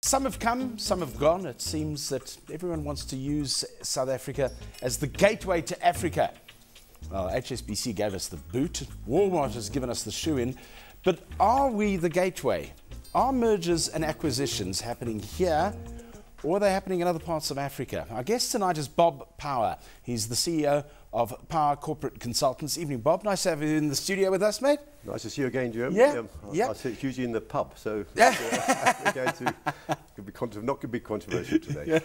Some have come, some have gone. It seems that everyone wants to use South Africa as the gateway to Africa. Well, HSBC gave us the boot. Walmart has given us the shoe in. But are we the gateway? Are mergers and acquisitions happening here, or are they happening in other parts of Africa? Our guest tonight is Bob Power. He's the CEO of Power Corporate Consultants. Evening, Bob. Nice to have you in the studio with us, mate. Nice to see you again, Jeremy. Yeah. I see it's usually in the pub, so not going to be controversial today.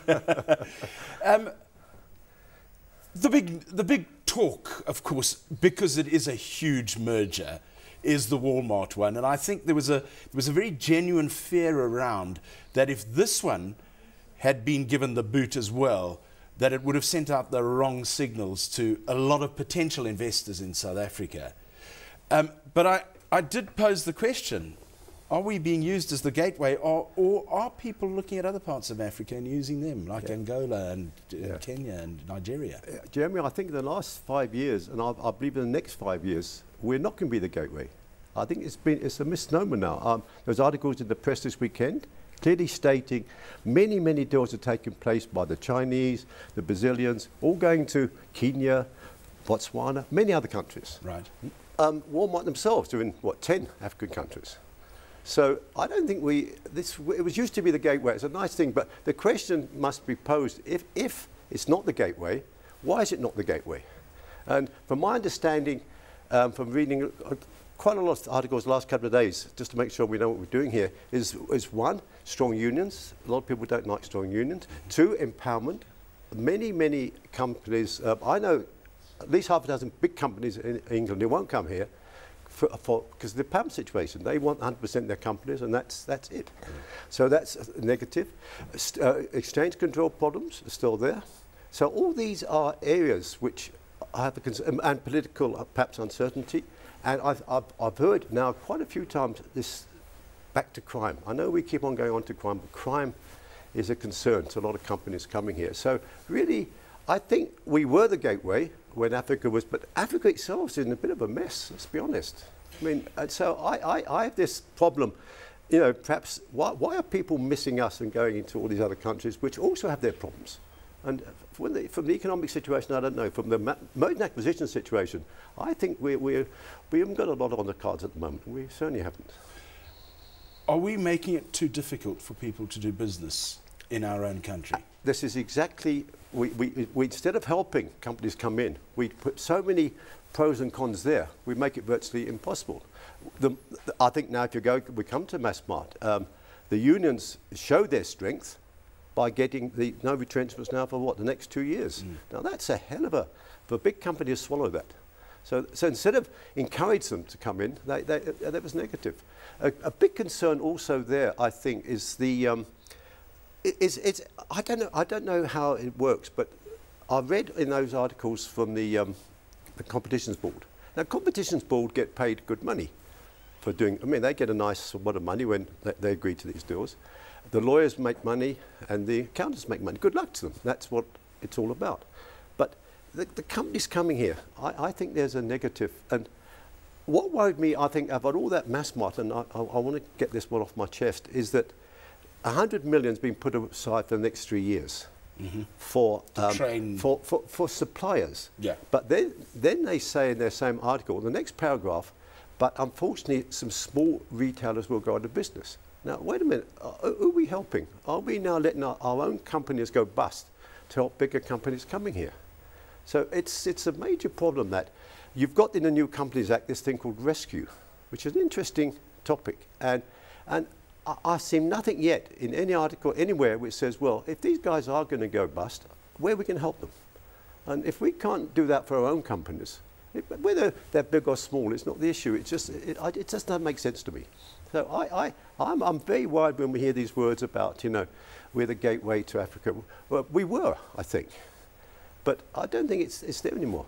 The big talk, of course, because it is a huge merger, is the Walmart one, and I think there was a very genuine fear around that if this one had been given the boot as well, that it would have sent out the wrong signals to a lot of potential investors in South Africa. But I did pose the question, are we being used as the gateway, or are people looking at other parts of Africa and using them, like Angola and Kenya and Nigeria? Jeremy, I think in the last 5 years, and I believe in the next 5 years, we're not going to be the gateway. I think it's a misnomer now. There's articles in the press this weekend clearly stating many deals are taking place by the Chinese, the Brazilians, all going to Kenya, Botswana, many other countries. Right. Walmart themselves are in, 10 African countries. So I don't think it was used to be the gateway. It's a nice thing, but the question must be posed, if it's not the gateway, why is it not the gateway? And from my understanding, from reading quite a lot of articles the last couple of days, just to make sure we know what we're doing here, is one, strong unions. A lot of people don't like strong unions. Two, empowerment. Many companies, I know at least half a dozen big companies in England who won't come here because of the PAM situation. They want 100% of their companies, and that's it. So that's negative. Exchange control problems are still there. So all these are areas which I have a concern, and political perhaps uncertainty. And I've heard now quite a few times this back to crime. I know we keep on going on to crime, but crime is a concern to a lot of companies coming here. So really, I think we were the gateway when Africa was, but Africa itself is in a bit of a mess, let's be honest. I mean, so I have this problem, perhaps why are people missing us and going into all these other countries which also have their problems? And from the economic situation, I don't know. From the merger and acquisition situation, I think we haven't got a lot on the cards at the moment. We certainly haven't. Are we making it too difficult for people to do business in our own country? This is exactly, we instead of helping companies come in, we put so many pros and cons there, we make it virtually impossible. I think now if we come to Massmart, the unions show their strength by getting the no retrenchments now for the next 2 years. Now that's a hell of for a big company to swallow that. So instead of encourage them to come in, that was negative. A big concern also there, I think, is the, I don't know how it works, but I read in those articles from the Competitions Board. Now Competitions Board get paid good money for doing, they get a nice amount of money when they agree to these deals. The lawyers make money and the accountants make money. Good luck to them. That's what it's all about. But the companies coming here, I think there's a negative. And what worried me, I think, about all that Massmart, and I want to get this one off my chest, is that 100 million's been put aside for the next 3 years for suppliers. Yeah. But then they say in their same article, the next paragraph, but unfortunately some small retailers will go out of business. Now, wait a minute, who are we helping? Are we now letting our own companies go bust to help bigger companies coming here? So it's a major problem that you've got in the New Companies Act this thing called rescue, which is an interesting topic. And I see nothing yet in any article anywhere which says, well, if these guys are going to go bust, where we can help them? And if we can't do that for our own companies, whether they're big or small, it's not the issue. It just doesn't make sense to me. So I'm very worried when we hear these words about, we're the gateway to Africa. Well, we were, I think, but I don't think it's there anymore.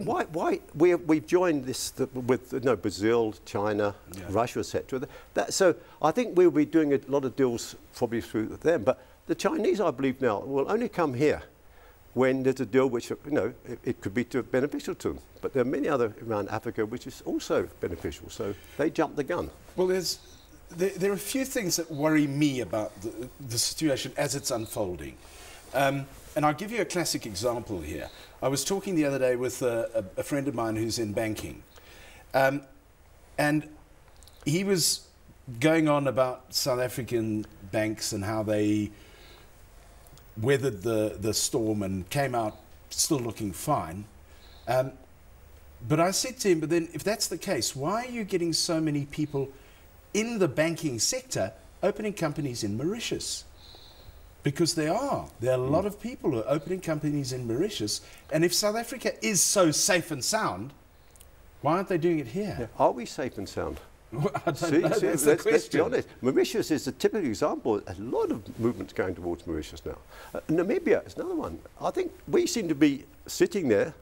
Why we've joined this with Brazil, China, Russia, etc. So I think we'll be doing a lot of deals probably through them. But the Chinese, I believe now, will only come here when there's a deal which, it could be beneficial to them. But there are many other around Africa which is also beneficial, so they jump the gun. Well, there's there are a few things that worry me about the situation as it's unfolding. And I'll give you a classic example here. I was talking the other day with a friend of mine who's in banking. And he was going on about South African banks and how they weathered the storm and came out still looking fine. But I said to him, but then if that's the case, why are you getting so many people in the banking sector opening companies in Mauritius? Because there are a lot of people who are opening companies in Mauritius. And if South Africa is so safe and sound, why aren't they doing it here? Yeah. Are we safe and sound? Well, I don't know. That's the question. Let's be honest. Mauritius is a typical example. A lot of movements going towards Mauritius now. Namibia is another one. I think we seem to be sitting there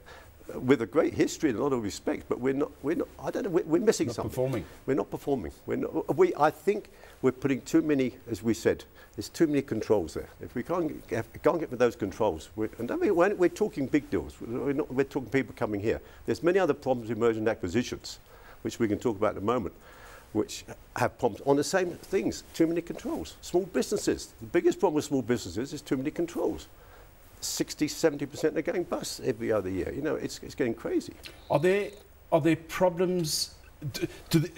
with a great history and a lot of respect, but we're not. I don't know. We're missing something. Performing. We're not performing. I think we're putting too many, as we said, there's too many controls there. If we can't get with those controls, and I mean, we're talking big deals. We're talking people coming here. There's many other problems in mergers and acquisitions, which we can talk about in a moment, which have problems on the same things. Too many controls. Small businesses. The biggest problem with small businesses is too many controls. 60, 70% are going bust every other year. You know, it's getting crazy. Are there problems?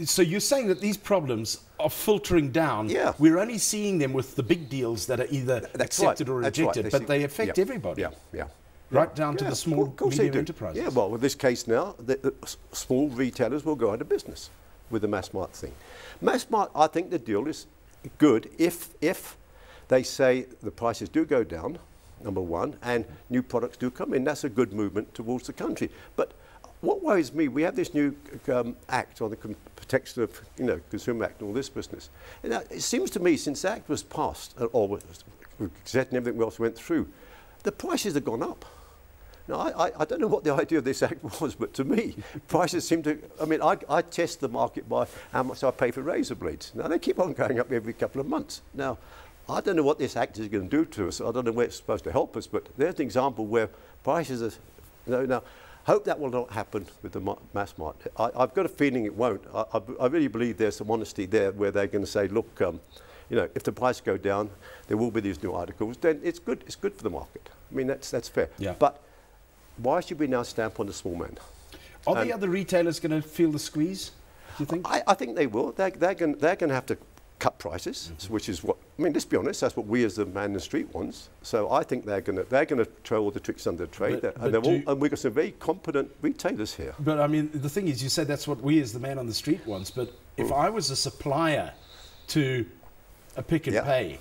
So you're saying that these problems are filtering down. Yeah. We're only seeing them with the big deals that are either accepted or rejected, but they affect everybody. Yeah. Right down to the small, medium enterprises. Yeah, well, in this case now, the small retailers will go out of business with the mass mart thing. Mass mart, I think the deal is good if they say the prices do go down, number one, and new products do come in. That's a good movement towards the country. But what worries me, we have this new act on the protection of, Consumer Act and all this business. And it seems to me, since the act was passed, or Gazette and everything else went through, the prices have gone up. Now, I don't know what the idea of this act was, but to me, prices seem to, I test the market by how much I pay for razor blades. Now, they keep on going up every couple of months. Now, I don't know what this act is going to do to us. I don't know where it's supposed to help us, but there's an example where prices are, now, hope that will not happen with the mass market. I've got a feeling it won't. I really believe there's some honesty there where they're going to say, look, if the price go down, there will be these new articles. Then it's good. It's good for the market. I mean, that's fair. Yeah. But why should we now stamp on the small man? Are the other retailers going to feel the squeeze, do you think? I think they will. They're going to have to cut prices, which is what, let's be honest, that's what we as the man in the street wants. So I think they're going to throw all the tricks under the trade. And we've got some very competent retailers here. But the thing is, you said that's what we as the man on the street wants. But if I was a supplier to a Pick and Pay,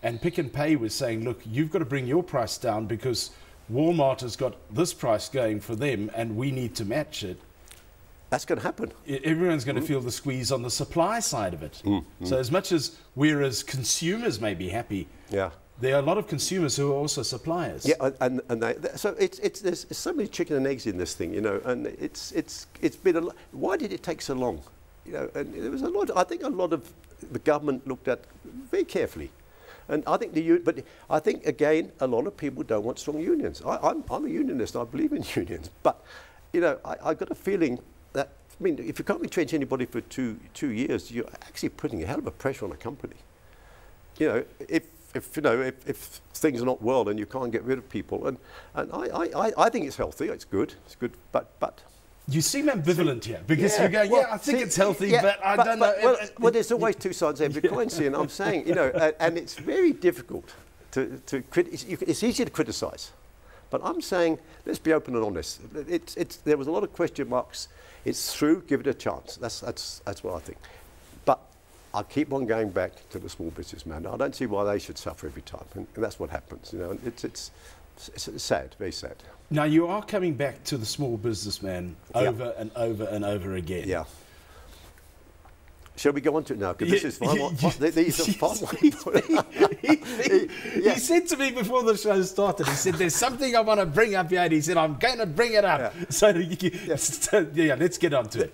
and Pick and Pay was saying, look, you've got to bring your price down because Walmart has got this price going for them and we need to match it. That's going to happen. Everyone's going to feel the squeeze on the supply side of it. So as much as whereas consumers may be happy, there are a lot of consumers who are also suppliers. Yeah, and so there's so many chicken and eggs in this thing, and it's been a lot. Why did it take so long? And there was a lot. I think a lot of the government looked at very carefully. And I think but I think again, a lot of people don't want strong unions. I'm a unionist. I believe in unions, but I've got a feeling that if you can't retrench anybody for two years, you're actually putting a hell of a pressure on a company. If things are not well and you can't get rid of people, and I think it's healthy. It's good, but. You seem ambivalent here because you're going, I think it's healthy, but I don't know. Well, there's always two sides of every coin, and I'm saying, and it's very difficult to it's easy to criticise, but I'm saying let's be open and honest. There was a lot of question marks. It's through. Give it a chance. That's what I think. But I keep on going back to the small businessman. I don't see why they should suffer every time, and that's what happens. And it's sad, very sad. Now, you are coming back to the small businessman over and over and over again. Yeah. Shall we go on to it now? Because this is fun. These are fun. He said to me before the show started, he said, there's something I want to bring up here. And he said, I'm going to bring it up. Yeah. So, let's get on to it.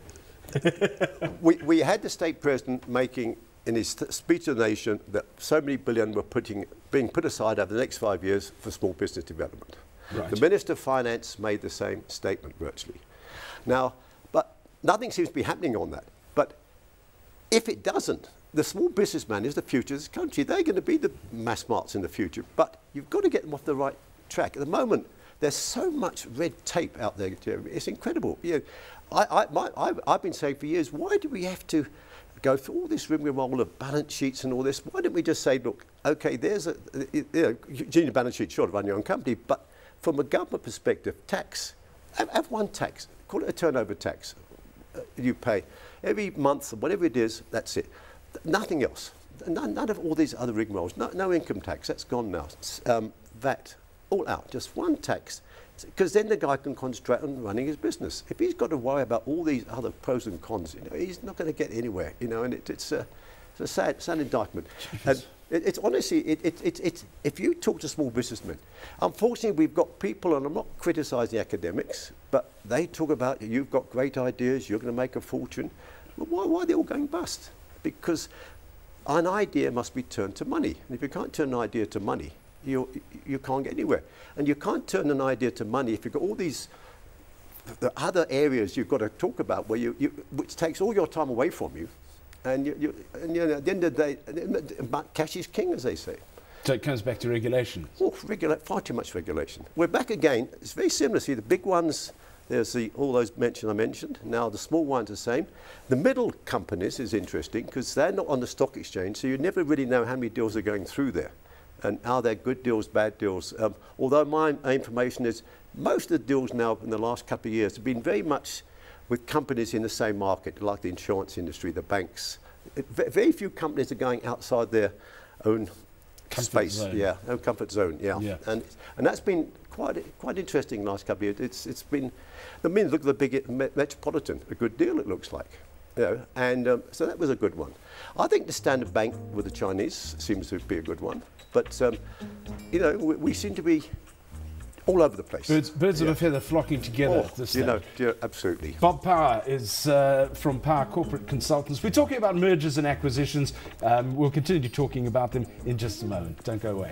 we had the state president making, in his speech to the nation, that so many billion were being put aside over the next 5 years for small business development. Right. The Minister of Finance made the same statement virtually. Now, but nothing seems to be happening on that. But if it doesn't, the small businessman is the future of this country. They're going to be the mass marts in the future, but you've got to get them off the right track. At the moment, there's so much red tape out there, Jeremy. It's incredible. You know, I've been saying for years, why do we have to go through all this rigmarole of balance sheets and all this? Why don't we just say, look, okay, there's a, you know, junior balance sheet, sure, to run your own company, but from a government perspective, tax, have one tax, call it a turnover tax. You pay every month, whatever it is, that's it. Nothing else. None of all these other rigmaroles. No income tax, that's gone now. VAT, all out, just one tax. Because then the guy can concentrate on running his business. If he's got to worry about all these other pros and cons, you know, he's not going to get anywhere. You know, and it's a sad indictment. And it's honestly, if you talk to small businessmen, unfortunately we've got people, and I'm not criticising academics, but they talk about you've got great ideas, you're going to make a fortune. Well, why are they all going bust? Because an idea must be turned to money, and if you can't turn an idea to money, you can't get anywhere. And you can't turn an idea to money if you've got all these the other areas you've got to talk about, where which takes all your time away from you. And, you know, at the end of the day, cash is king, as they say. So it comes back to regulation. Oh, far too much regulation. We're back again. It's very similar. See, the big ones, there's all those I mentioned. Now the small ones are the same. The middle companies is interesting because they're not on the stock exchange, so you never really know how many deals are going through there. And are there good deals, bad deals? Although my information is most of the deals now in the last couple of years have been very much with companies in the same market, like the insurance industry, the banks. Very few companies are going outside their own space, zone. Own comfort zone, yeah. And that's been quite interesting in the last couple of years. It's been, I mean, look at the big Metropolitan, a good deal it looks like. You know, and so that was a good one. I think the Standard Bank with the Chinese seems to be a good one. But, you know, we seem to be all over the place. Birds of a feather flocking together at this stage. You know, absolutely. Bob Power is from Power Corporate Consultants. We're talking about mergers and acquisitions. We'll continue talking about them in just a moment. Don't go away.